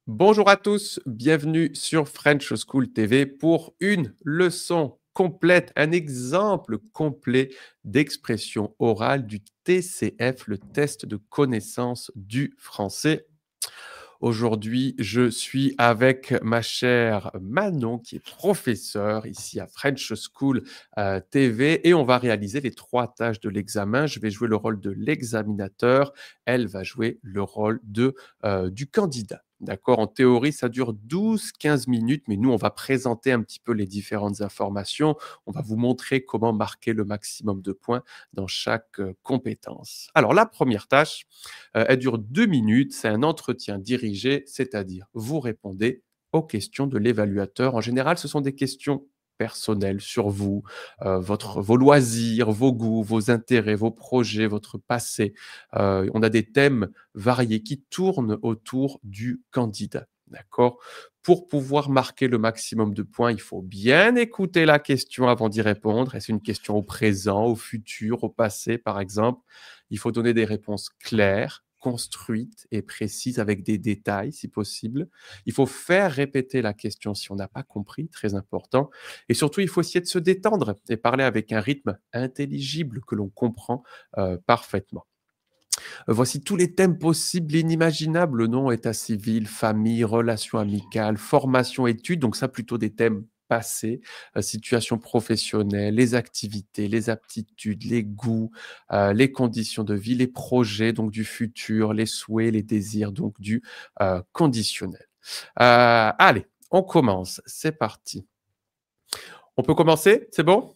Bonjour à tous, bienvenue sur French School TV pour une leçon complète, un exemple complet d'expression orale du TCF, le test de connaissance du français. Aujourd'hui, je suis avec ma chère Manon, qui est professeure ici à French School TV, et on va réaliser les 3 tâches de l'examen. Je vais jouer le rôle de l'examinateur, elle va jouer le rôle du candidat. D'accord? En théorie, ça dure 12-15 minutes, mais nous, on va présenter un petit peu les différentes informations. On va vous montrer comment marquer le maximum de points dans chaque compétence. Alors, la première tâche, elle dure 2 minutes. C'est un entretien dirigé, c'est-à-dire vous répondez aux questions de l'évaluateur. En général, ce sont des questions personnelles sur vous, vos loisirs, vos goûts, vos intérêts, vos projets, votre passé. On a des thèmes variés qui tournent autour du candidat. D'accord? Pour pouvoir marquer le maximum de points, il faut bien écouter la question avant d'y répondre. Est-ce une question au présent, au futur, au passé, par exemple? Il faut donner des réponses claires, construites et précises avec des détails, si possible. Il faut faire répéter la question si on n'a pas compris, très important. Et surtout, il faut essayer de se détendre et parler avec un rythme intelligible que l'on comprend parfaitement. Voici tous les thèmes possibles et inimaginables. Le nom, état civil, famille, relations amicales, formation, études. Donc ça, plutôt des thèmes passés, situation professionnelle, les activités, les aptitudes, les goûts, les conditions de vie, les projets, donc du futur, les souhaits, les désirs, donc du conditionnel. Allez, on commence. C'est parti. On peut commencer? C'est bon?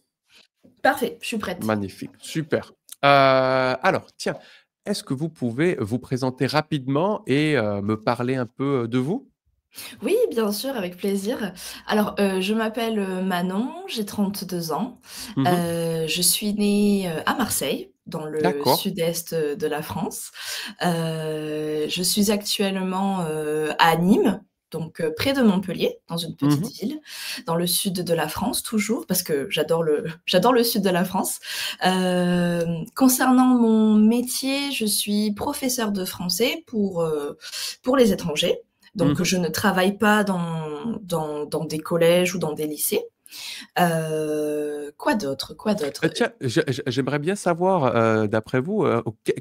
Parfait, je suis prête. Magnifique, super. Alors, tiens, est-ce que vous pouvez vous présenter rapidement et me parler un peu de vous? Oui, bien sûr, avec plaisir. Alors, je m'appelle, Manon, j'ai 32 ans. Mmh. Je suis née, à Marseille, dans le D'accord. sud-est, de la France. Je suis actuellement, à Nîmes, donc près de Montpellier, dans une petite Mmh. ville, dans le sud de la France toujours, parce que j'adore le sud de la France. Concernant mon métier, je suis professeure de français pour les étrangers. Donc, Mmh. je ne travaille pas dans des collèges ou dans des lycées. Quoi d'autre? Quoi d'autre? Tiens, j'aimerais bien savoir, d'après vous,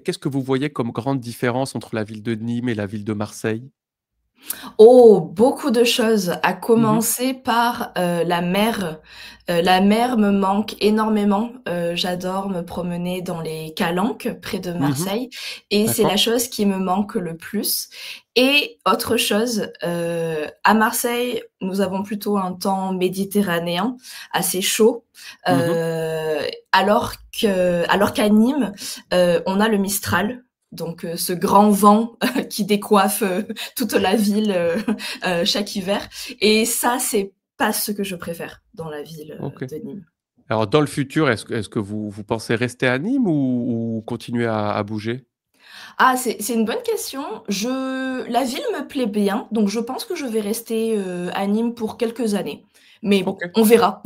qu'est-ce que vous voyez comme grande différence entre la ville de Nîmes et la ville de Marseille? Oh, beaucoup de choses, à Mmh. commencer par, la mer. La mer me manque énormément. J'adore me promener dans les calanques près de Mmh. Marseille et c'est la D'accord. chose qui me manque le plus. Et autre chose, à Marseille, nous avons plutôt un temps méditerranéen assez chaud, Mmh. heu, alors qu'à Nîmes, on a le Mistral, donc ce grand vent qui décoiffe, toute la ville chaque hiver. Et ça, c'est pas ce que je préfère dans la ville OK. de Nîmes. Alors dans le futur, est-ce que vous pensez rester à Nîmes ou continuer à bouger? Ah, c'est une bonne question. La ville me plaît bien, donc je pense que je vais rester à Nîmes pour quelques années. Mais bon, OK. on verra.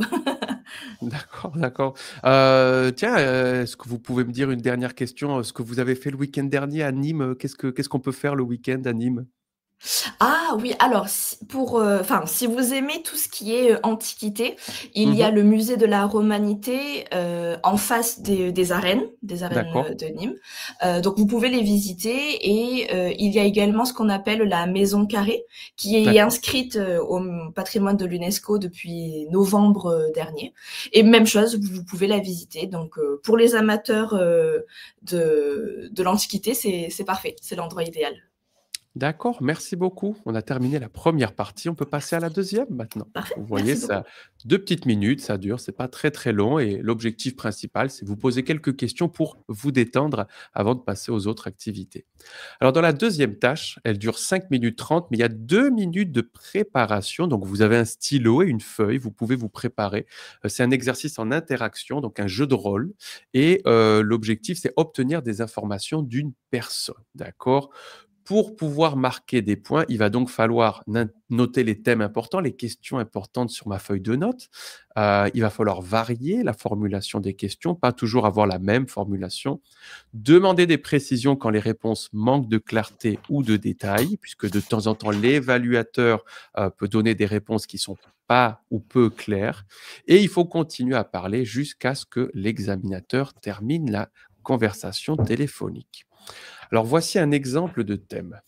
D'accord, d'accord. Tiens, est-ce que vous pouvez me dire une dernière question, ce que vous avez fait le week-end dernier à Nîmes, qu'est-ce qu'on peut faire le week-end à Nîmes? Ah oui, alors si vous aimez tout ce qui est, antiquité, il y a Mmh. le musée de la Romanité, en face des arènes, D'accord, de Nîmes. Donc vous pouvez les visiter et il y a également ce qu'on appelle la Maison Carrée, qui est d'accord. inscrite, au patrimoine de l'UNESCO depuis novembre, dernier. Et même chose, vous pouvez la visiter. Donc pour les amateurs, de l'Antiquité, c'est parfait, c'est l'endroit idéal. D'accord, merci beaucoup. On a terminé la première partie, on peut passer à la deuxième maintenant. Parfait, Vous voyez, merci beaucoup. ça 2 petites minutes, ça dure, c'est pas très, très long et l'objectif principal, c'est vous poser quelques questions pour vous détendre avant de passer aux autres activités. Alors dans la deuxième tâche, elle dure 5 minutes 30, mais il y a 2 minutes de préparation, donc vous avez un stylo et une feuille, vous pouvez vous préparer. C'est un exercice en interaction, donc un jeu de rôle et l'objectif, c'est obtenir des informations d'une personne, d'accord? Pour pouvoir marquer des points, il va donc falloir noter les thèmes importants, les questions importantes sur ma feuille de notes. Il va falloir varier la formulation des questions, pas toujours avoir la même formulation. Demander des précisions quand les réponses manquent de clarté ou de détails, puisque de temps en temps, l'évaluateur peut donner des réponses qui sont pas ou peu claires. Et il faut continuer à parler jusqu'à ce que l'examinateur termine la conversation téléphonique. Alors voici un exemple de thème.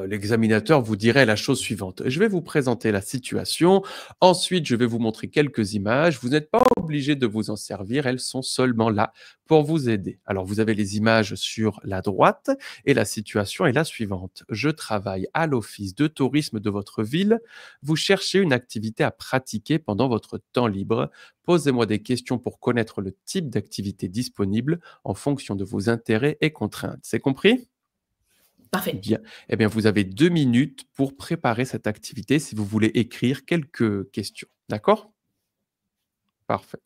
L'examinateur vous dirait la chose suivante. Je vais vous présenter la situation, ensuite je vais vous montrer quelques images. Vous n'êtes pas obligé de vous en servir, elles sont seulement là pour vous aider. Alors vous avez les images sur la droite et la situation est la suivante. Je travaille à l'office de tourisme de votre ville. Vous cherchez une activité à pratiquer pendant votre temps libre. Posez-moi des questions pour connaître le type d'activité disponible en fonction de vos intérêts et contraintes. C'est compris? Parfait. Bien. Eh bien, vous avez 2 minutes pour préparer cette activité si vous voulez écrire quelques questions. D'accord? Parfait.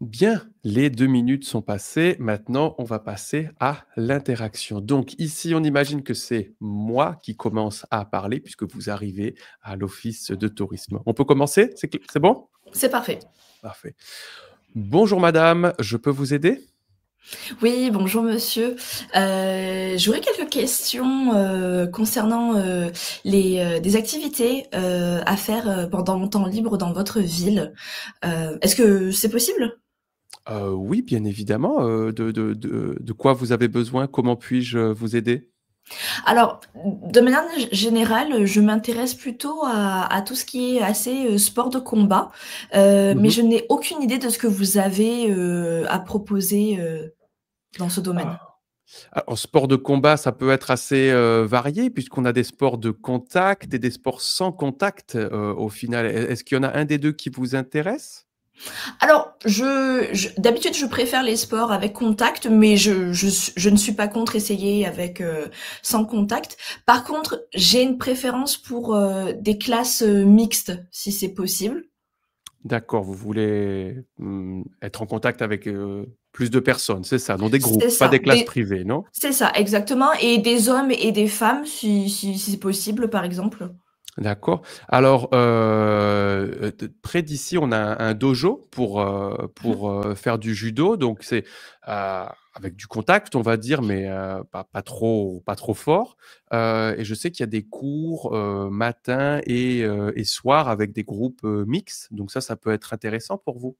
Bien, les 2 minutes sont passées. Maintenant, on va passer à l'interaction. Donc ici, on imagine que c'est moi qui commence à parler puisque vous arrivez à l'office de tourisme. On peut commencer? C'est bon? C'est parfait. Parfait. Bonjour madame, je peux vous aider? Oui, bonjour monsieur. J'aurais quelques questions concernant des activités à faire pendant mon temps libre dans votre ville. Est-ce que c'est possible? Oui, bien évidemment. De quoi vous avez besoin? Comment puis-je vous aider? Alors, de manière générale, je m'intéresse plutôt à tout ce qui est assez sport de combat, mais Mmh. je n'ai aucune idée de ce que vous avez à proposer dans ce domaine. En sport de combat, ça peut être assez, varié puisqu'on a des sports de contact et des sports sans contact, au final. Est-ce qu'il y en a un des 2 qui vous intéresse? Alors, d'habitude, je préfère les sports avec contact, mais je ne suis pas contre essayer avec sans contact. Par contre, j'ai une préférence pour des classes mixtes, si c'est possible. D'accord, vous voulez, être en contact avec, plus de personnes, c'est ça? Dans des C'est groupes, pas des ça, classes privées, non? c'est ça, exactement, et des hommes et des femmes, si c'est possible, par exemple. D'accord. Alors, d près d'ici, on a un dojo Mhm. faire du judo, donc c'est, avec du contact, on va dire, mais pas trop fort, et je sais qu'il y a des cours, matin et soir avec des groupes, mixtes, donc ça peut être intéressant pour vous.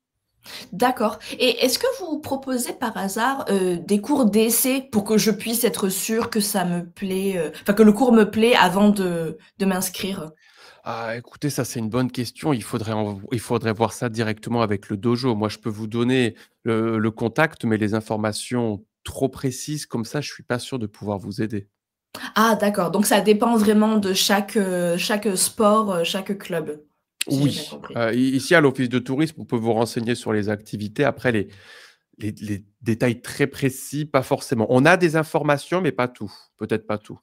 D'accord. Et est-ce que vous proposez par hasard, des cours d'essai pour que je puisse être sûre que ça me plaît, enfin que le cours me plaît avant de m'inscrire? Ah, écoutez, ça, c'est une bonne question. Il faudrait voir ça directement avec le dojo. Moi, je peux vous donner le contact, mais les informations trop précises comme ça, je suis pas sûr de pouvoir vous aider. Ah d'accord, donc ça dépend vraiment de chaque sport, chaque club, si j'ai bien Oui, compris. ici, à l'office de tourisme, on peut vous renseigner sur les activités. Après, les détails très précis, pas forcément. On a des informations, mais pas tout. Peut-être pas tout.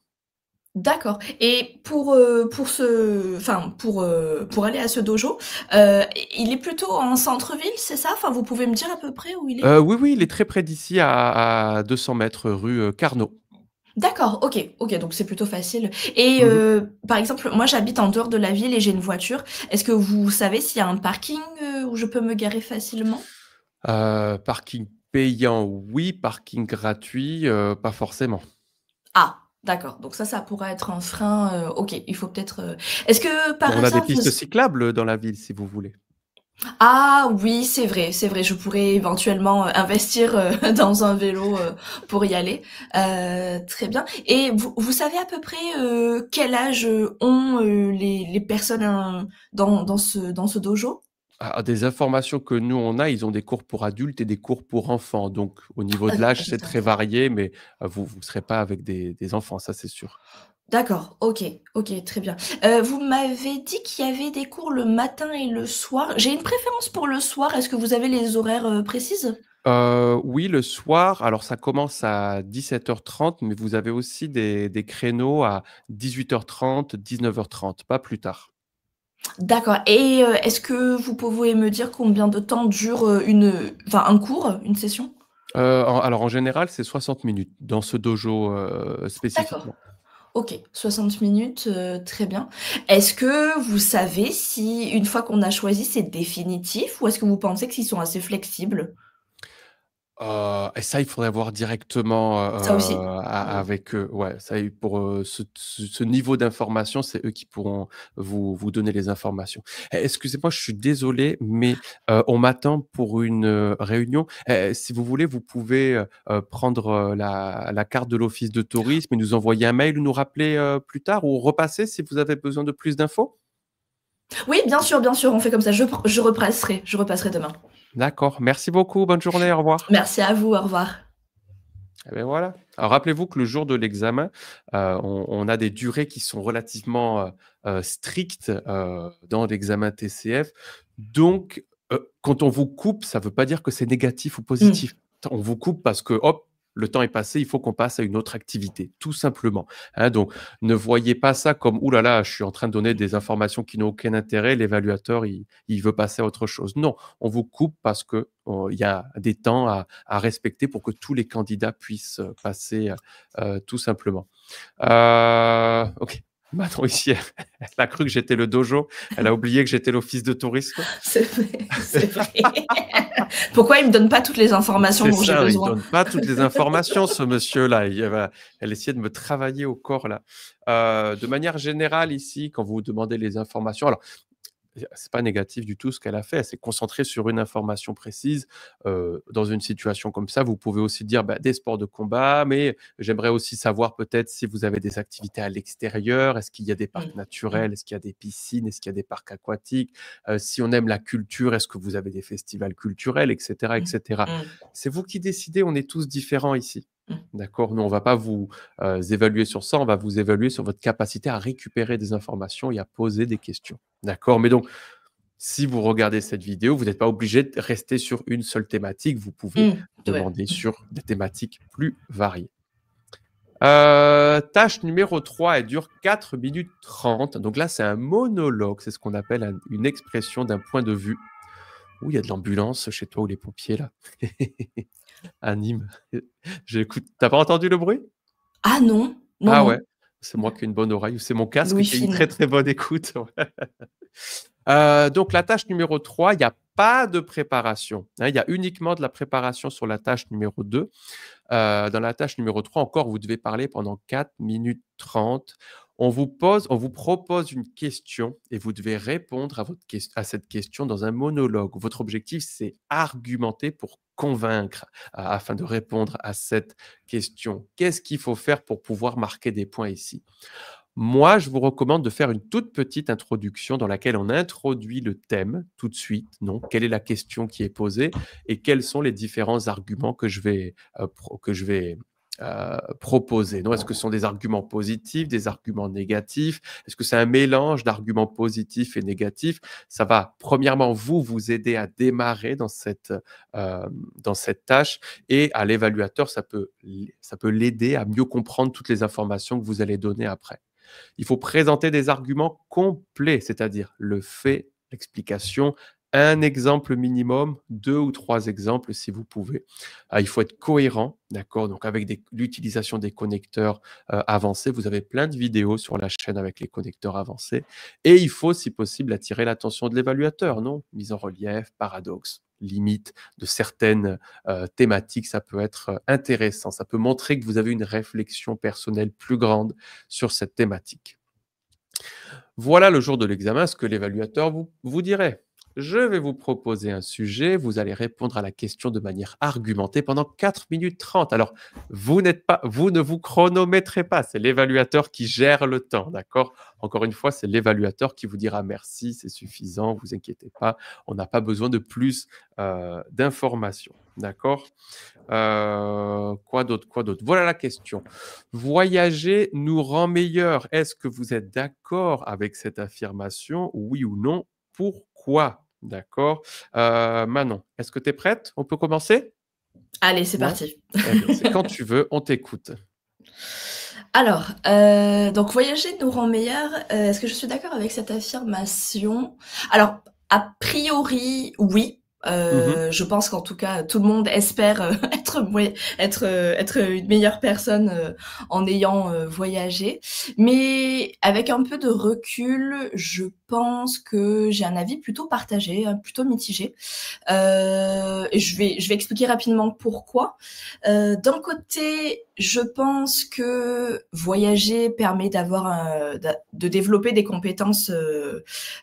D'accord et pour ce enfin pour aller à ce dojo, il est plutôt en centre-ville, c'est ça? Enfin, vous pouvez me dire à peu près où il est? Oui, oui, il est très près d'ici, à 200 mètres, rue, Carnot. D'accord, OK, OK, donc c'est plutôt facile et Mmh. par exemple, moi j'habite en dehors de la ville et j'ai une voiture. Est-ce que vous savez s'il y a un parking, où je peux me garer facilement? Parking payant, oui. Parking gratuit, pas forcément. Ah! D'accord, donc ça pourrait être un frein, OK, il faut peut-être, est-ce que par On a des hasard vous pistes cyclables, dans la ville, si vous voulez. Ah oui, c'est vrai, je pourrais éventuellement, investir, dans un vélo, pour y aller. Très bien et vous savez à peu près, quel âge, ont, les personnes, dans ce dojo? Des informations que nous, on a, ils ont des cours pour adultes et des cours pour enfants. Donc au niveau de l'âge, c'est Adulte très enfant. varié, mais vous serez pas avec des enfants, ça, c'est sûr. D'accord, OK, OK, très bien. Vous m'avez dit qu'il y avait des cours le matin et le soir. J'ai une préférence pour le soir. Est-ce que vous avez les horaires, précises? Oui, le soir, alors ça commence à 17h30, mais vous avez aussi des créneaux à 18h30, 19h30, pas plus tard. D'accord et est-ce que vous pouvez me dire combien de temps dure, enfin un cours, une session? Alors en général, c'est 60 minutes dans ce dojo, D'accord, spécifiquement. OK, 60 minutes, très bien. Est-ce que vous savez si une fois qu'on a choisi, c'est définitif ou est-ce que vous pensez qu'ils sont assez flexibles? Et ça, il faudrait voir directement, Ça aussi? Mmh. avec eux. Ouais, ça y pour, ce niveau d'information, c'est eux qui pourront vous donner les informations. Excusez-moi, je suis désolé, mais, on m'attend pour une, réunion. Si vous voulez, vous pouvez, prendre, la carte de l'office de tourisme et nous envoyer un mail ou nous rappeler, plus tard ou repasser si vous avez besoin de plus d'infos? Oui, bien sûr, on fait comme ça. Je repasserai demain. D'accord, merci beaucoup, bonne journée, au revoir. Merci à vous, au revoir. Et beh, voilà. Alors rappelez-vous que le jour de l'examen, on a des durées qui sont relativement, strictes, dans l'examen TCF. Donc, quand on vous coupe, ça ne veut pas dire que c'est négatif ou Mmh. positif. On vous coupe parce que, hop, le temps est passé, il faut qu'on passe à une autre activité, tout simplement, hein. Donc ne voyez pas ça comme: «Ouh là là, je suis en train de donner des informations qui n'ont aucun intérêt, l'évaluateur il veut passer à autre chose». Non, on vous coupe parce que, il y a des temps à respecter pour que tous les candidats puissent, passer, tout simplement. OK. Manon ici, elle a cru que j'étais le dojo, elle a oublié que j'étais l'office de tourisme. C'est vrai, c'est vrai. Pourquoi il me donne pas toutes les informations C'est dont j'ai ça, il besoin? donne pas toutes les informations ce monsieur-là, elle essayait de me travailler au corps là. De manière générale ici, quand vous demandez les informations, alors c'est pas négatif du tout ce qu'elle a fait. Elle s'est concentrée sur une information précise. Dans une situation comme ça, vous pouvez aussi dire, bah, des sports de combat, mais j'aimerais aussi savoir peut-être si vous avez des activités à l'extérieur. Est-ce qu'il y a des Mmh. parcs Mmh. naturels? Est-ce qu'il y a des piscines? Est-ce qu'il y a des parcs aquatiques? Si on aime la culture, est-ce que vous avez des festivals culturels? Et cetera, et Mmh. cetera. Mmh. C'est vous qui décidez, on est tous différents ici. Mmh. D'accord? Nous, on va pas vous, évaluer sur ça, on va vous évaluer sur votre capacité à récupérer des informations et à poser des questions. D'accord? Mais donc si vous regardez cette vidéo, vous n'êtes pas obligé de rester sur une seule thématique, vous pouvez Mmh. Ouais. demander sur des thématiques plus variées. Tâche numéro 3, elle dure 4 minutes 30. Donc là, c'est un monologue, c'est ce qu'on appelle une expression d'un point de vue. Ouh, il y a de l'ambulance chez toi ou les pompiers là? À Nîmes. J'écoute. Tu pas entendu le bruit? Ah non, non, Ah non. ouais, c'est moi qui ai une bonne oreille ou c'est mon casque Louis qui a une très, Fine. très bonne écoute, ouais. Donc la tâche numéro 3, il y a pas de préparation, hein, il y a uniquement de la préparation sur la tâche numéro 2. Dans la tâche numéro 3 encore, vous devez parler pendant 4 minutes 30. On vous propose une question et vous devez répondre à cette question dans un monologue. Votre objectif, c'est argumenter pour convaincre afin de répondre à cette question. Qu'est-ce qu'il faut faire pour pouvoir marquer des points ici? Moi, je vous recommande de faire une toute petite introduction dans laquelle on introduit le thème tout de suite. Donc, quelle est la question qui est posée et quels sont les différents arguments que je vais proposer. Est-ce que ce sont des arguments positifs, des arguments négatifs? Est-ce que c'est un mélange d'arguments positifs et négatifs? Ça va, premièrement, vous aider à démarrer dans cette tâche, et à l'évaluateur, ça peut l'aider à mieux comprendre toutes les informations que vous allez donner après. Il faut présenter des arguments complets, c'est-à-dire le fait, l'explication, un exemple minimum, 2 ou 3 exemples si vous pouvez. Il faut être cohérent, d'accord? Donc avec l'utilisation des connecteurs avancés, vous avez plein de vidéos sur la chaîne avec les connecteurs avancés. Et il faut, si possible, attirer l'attention de l'évaluateur, non? Mise en relief, paradoxe, limite de certaines thématiques, ça peut être intéressant. Ça peut montrer que vous avez une réflexion personnelle plus grande sur cette thématique. Voilà le jour de l'examen ce que l'évaluateur vous dirait. Je vais vous proposer un sujet, vous allez répondre à la question de manière argumentée pendant 4 minutes 30. Alors, vous ne vous chronométrez pas, c'est l'évaluateur qui gère le temps, d'accord? Encore une fois, c'est l'évaluateur qui vous dira merci, c'est suffisant, vous inquiétez pas, on n'a pas besoin de plus d'informations, d'accord? Quoi d'autre? Voilà la question. Voyager nous rend meilleurs. Est-ce que vous êtes d'accord avec cette affirmation? Oui ou non? Pourquoi? D'accord. Manon, est-ce que tu es prête? On peut commencer? Allez, c'est Ouais? parti. Eh bien, c'est quand tu veux, on t'écoute. Alors, donc voyager nous rend meilleurs. Est-ce que je suis d'accord avec cette affirmation? Alors, a priori, oui. Je pense qu'en tout cas, tout le monde espère être une meilleure personne en ayant voyagé. Mais avec un peu de recul, je pense que j'ai un avis plutôt partagé, plutôt mitigé. Et je vais expliquer rapidement pourquoi. D'un côté, je pense que voyager permet de développer des compétences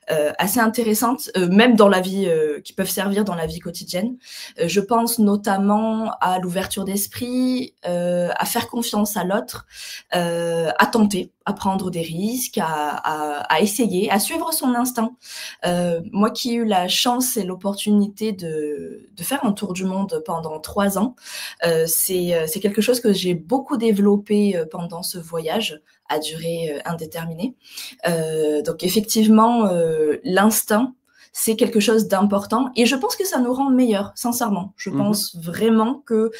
assez intéressantes, même dans la vie, qui peuvent servir dans la vie quotidienne. Je pense notamment à l'ouverture d'esprit, à faire confiance à l'autre, à tenter, à prendre des risques, à essayer, à suivre son instinct. Moi qui ai eu la chance et l'opportunité de faire un tour du monde pendant 3 ans, c'est quelque chose que j'ai beaucoup développé pendant ce voyage à durée indéterminée. Donc effectivement, l'instinct, c'est quelque chose d'important et je pense que ça nous rend meilleurs, sincèrement. Je pense vraiment que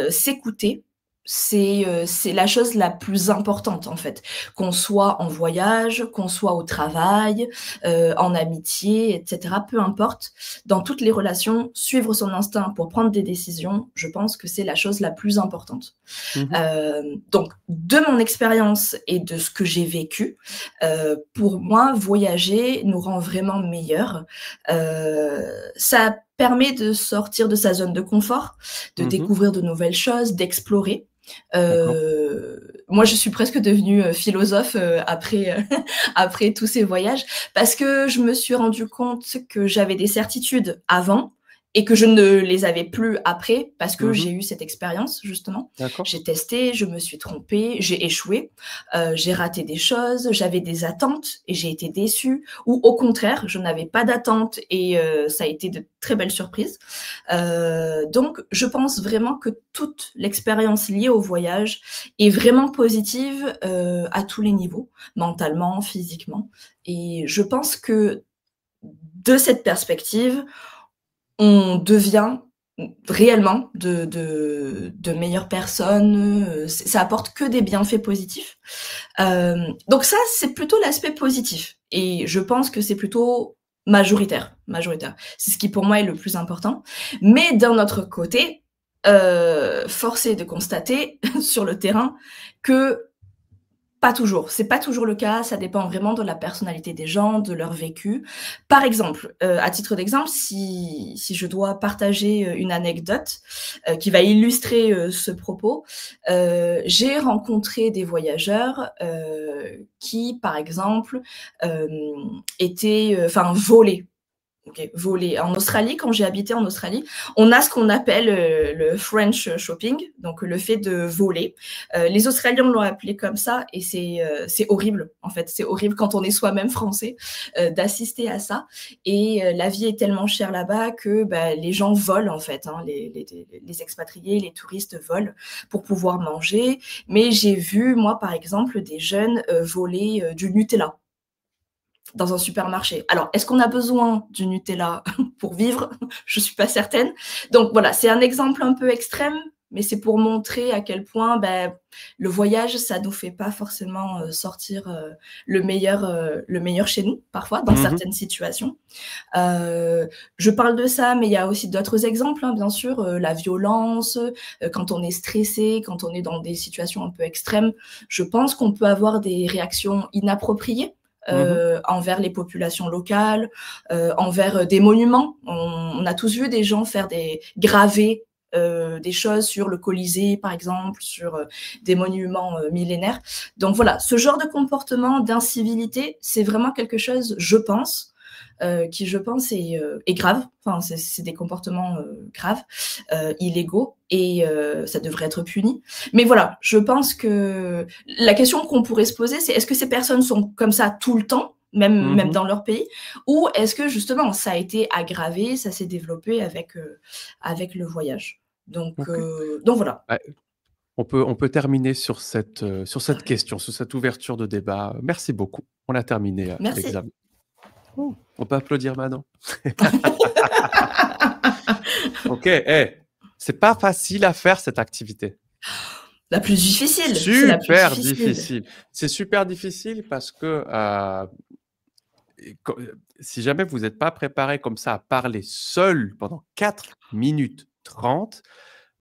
s'écouter, c'est la chose la plus importante en fait. Qu'on soit en voyage, qu'on soit au travail, en amitié, etc. Peu importe, dans toutes les relations, suivre son instinct pour prendre des décisions, je pense que c'est la chose la plus importante. Donc, de mon expérience et de ce que j'ai vécu, pour moi, voyager nous rend vraiment meilleurs. Ça permet de sortir de sa zone de confort, de découvrir de nouvelles choses, d'explorer. Moi, je suis presque devenue philosophe après tous ces voyages, parce que je me suis rendu compte que j'avais des certitudes avant et que je ne les avais plus après, parce que j'ai eu cette expérience, justement. J'ai testé, je me suis trompée, j'ai échoué, j'ai raté des choses, j'avais des attentes et j'ai été déçue, ou au contraire, je n'avais pas d'attente et ça a été de très belles surprises. Donc, je pense vraiment que toute l'expérience liée au voyage est vraiment positive à tous les niveaux, mentalement, physiquement. Et je pense que de cette perspective, on devient réellement de meilleures personnes. Ça apporte que des bienfaits positifs. Donc ça, c'est plutôt l'aspect positif. Et je pense que c'est plutôt majoritaire. C'est ce qui pour moi est le plus important. Mais d'un autre côté, force est de constater sur le terrain que Pas toujours, c'est pas toujours le cas, ça dépend vraiment de la personnalité des gens, de leur vécu. Par exemple, à titre d'exemple, si je dois partager, une anecdote, qui va illustrer, ce propos, j'ai rencontré des voyageurs, qui, par exemple, étaient, enfin volés. OK, voler. En Australie, quand j'ai habité en Australie, on a ce qu'on appelle, le French shopping, donc le fait de voler. Les Australiens l'ont appelé comme ça et c'est horrible, en fait. C'est horrible quand on est soi-même français, d'assister à ça et la vie est tellement chère là-bas que, bah, les gens volent, en fait, hein. Les expatriés, les touristes volent pour pouvoir manger. Mais j'ai vu, moi, par exemple, des jeunes, voler, du Nutella dans un supermarché. Alors, est-ce qu'on a besoin du Nutella pour vivre? Je suis pas certaine. Donc voilà, c'est un exemple un peu extrême, mais c'est pour montrer à quel point ben, le voyage, ça nous fait pas forcément sortir le meilleur chez nous, parfois, dans Mhm. certaines situations. Je parle de ça, mais il y a aussi d'autres exemples, hein, bien sûr, la violence, quand on est stressé, quand on est dans des situations un peu extrêmes, je pense qu'on peut avoir des réactions inappropriées Mhm. envers les populations locales, envers des monuments. On a tous vu des gens faire des gravés des choses sur le Colisée, par exemple, sur des monuments millénaires. Donc voilà, ce genre de comportement d'incivilité, c'est vraiment quelque chose, je pense, qui, je pense, est grave. Enfin, c'est des comportements graves, illégaux, et ça devrait être puni. Mais voilà, je pense que la question qu'on pourrait se poser, c'est est-ce que ces personnes sont comme ça tout le temps, même Mhm. dans leur pays, ou est-ce que justement ça a été aggravé, ça s'est développé avec le voyage. Ok. Donc voilà. Ouais, on peut terminer sur cette question, sur cette ouverture de débat. Merci beaucoup. On a terminé Merci. l'examen. Oh, on peut applaudir Manon. Ok, c'est pas facile à faire cette activité. La plus difficile, c'est la plus Super difficile. difficile. C'est super difficile parce que si jamais vous n'êtes pas préparé comme ça à parler seul pendant 4 minutes 30,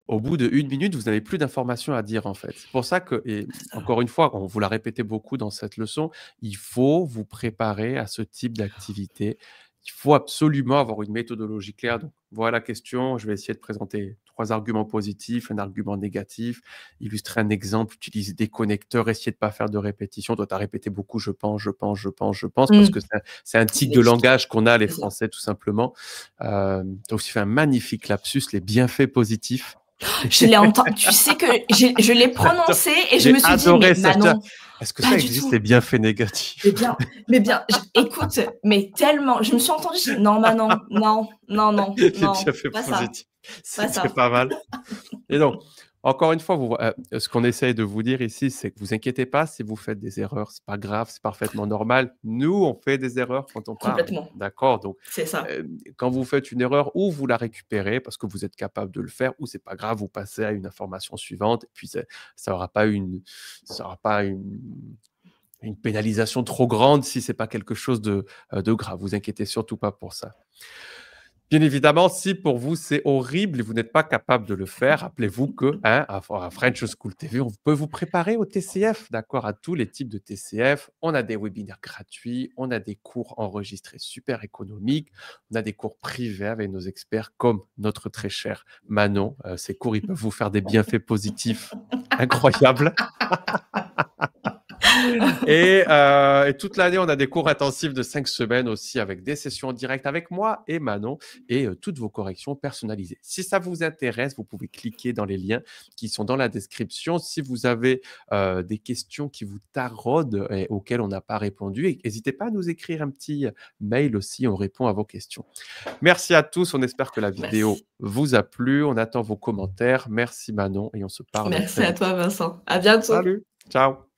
au bout de 1 minute, vous n'avez plus d'informations à dire en fait. C'est pour ça que, et encore une fois, on vous l'a répété beaucoup dans cette leçon, il faut vous préparer à ce type d'activité. Il faut absolument avoir une méthodologie claire. Donc, voilà la question. Je vais essayer de présenter 3 arguments positifs, un argument négatif, illustrer un exemple, utiliser des connecteurs, essayer de ne pas faire de répétition. Toi, tu as répété beaucoup, je pense, je pense, je pense, je pense, parce Mmh. que c'est un tic Mais de langage qu'on a, les c'est ça. Français, tout simplement. Tu as aussi fait un magnifique lapsus, les bienfaits positifs. Je l'ai entendu. Tu sais que je l'ai prononcé et je J'ai me suis dit, mais adoré ça. Manon, Est-ce que pas ça du existe, les tout. bienfaits Mais négatifs? bien, mais bien, écoute, mais tellement, je me suis entendue, je dis, non, Manon, non, non, non, Les non, bienfaits pas ça, positifs. pas C'était ça. pas mal. Et donc, encore une fois, ce qu'on essaye de vous dire ici, c'est que vous inquiétez pas si vous faites des erreurs, c'est pas grave, c'est parfaitement normal. Nous, on fait des erreurs quand on parle, Complètement. d'accord? Donc, C'est ça. quand vous faites une erreur, ou vous la récupérez parce que vous êtes capable de le faire, ou c'est pas grave, vous passez à une information suivante, et puis ça aura pas une pénalisation trop grande si c'est pas quelque chose de grave. Vous inquiétez surtout pas pour ça. Bien évidemment, si pour vous c'est horrible et vous n'êtes pas capable de le faire, rappelez-vous que à French School TV, on peut vous préparer au TCF, d'accord, à tous les types de TCF. On a des webinaires gratuits, on a des cours enregistrés super économiques, on a des cours privés avec nos experts comme notre très cher Manon. Ces cours, ils peuvent vous faire des bienfaits positifs incroyables. Et toute l'année, on a des cours intensifs de 5 semaines aussi avec des sessions en direct avec moi et Manon et toutes vos corrections personnalisées. Si ça vous intéresse, vous pouvez cliquer dans les liens qui sont dans la description. Si vous avez des questions qui vous taraudent et auxquelles on n'a pas répondu, n'hésitez pas à nous écrire un petit mail aussi, on répond à vos questions. Merci à tous, on espère que la vidéo Merci. vous a plu, on attend vos commentaires. Merci Manon et on se parle Merci très à vite. toi, Vincent. À bientôt. Salut, ciao.